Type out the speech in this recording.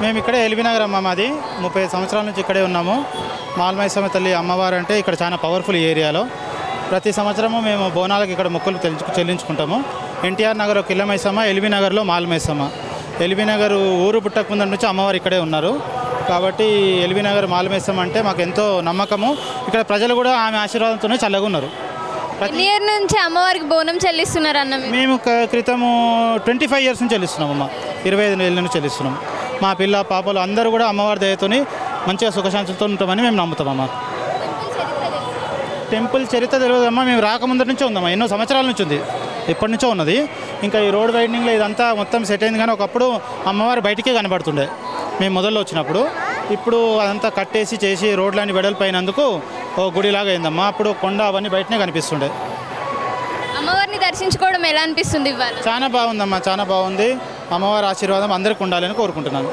మేము ఇక్కడే ఎల్బీ నగర్ అమ్మ, మాది 30 సంవత్సరాల నుంచి ఇక్కడే ఉన్నాము. మాల్మైసమ్మ తల్లి అమ్మవారు అంటే ఇక్కడ చాలా పవర్ఫుల్ ఏరియాలో. ప్రతి సంవత్సరము మేము బోనాలకు ఇక్కడ మొక్కులు చెల్లించుకుంటాము. ఎన్టీఆర్ నగర్ కిల్లమైసమ్మ, ఎల్బీ నగర్లో మాల్మైసమ్మ. ఎల్బీ నగర్ ఊరు పుట్టక ముందు నుంచి అమ్మవారు ఇక్కడే ఉన్నారు కాబట్టి ఎల్బీ నగర్ మాల్మైసమ్మ అంటే మాకు ఎంతో నమ్మకము. ఇక్కడ ప్రజలు కూడా ఆమె ఆశీర్వాదంతోనే చల్లగా ఉన్నారు. ఇయర్ నుంచి అమ్మవారికి బోనం చెల్లిస్తున్నారు అన్న మేము క్రితము 25 ఇయర్స్ నుంచి చెల్లిస్తున్నామమ్మ. 25 ఏళ్ళ నుంచి చెల్లిస్తున్నాం. మా పిల్ల పాపలు అందరూ కూడా అమ్మవారి దయతోని మంచిగా సుఖశాంతులతో ఉంటామని మేము నమ్ముతామమ్మా. టెంపుల్ చరిత్ర తెలియదమ్మా. మేము రాకముందరి నుంచే ఉందమ్మా, ఎన్నో సంవత్సరాల నుంచి ఉంది, ఎప్పటి నుంచో ఉన్నది. ఇంకా ఈ రోడ్ వైడనింగ్లో ఇదంతా మొత్తం సెట్ అయింది. కానీ ఒకప్పుడు అమ్మవారు బయటికే కనబడుతుండే మేము మొదల్లో వచ్చినప్పుడు. ఇప్పుడు అదంతా కట్టేసి చేసి రోడ్లన్నీ వెడల్పోయినందుకు ఓ గుడిలాగా అయిందమ్మా. అప్పుడు కొండ అవన్నీ బయటనే కనిపిస్తుండే. అమ్మవారిని దర్శించుకోవడం ఎలా అనిపిస్తుంది ఇవాళ? చాలా బాగుందమ్మా, చాలా బాగుంది. అమ్మవారి ఆశీర్వాదం అందరికీ ఉండాలని కోరుకుంటున్నాను.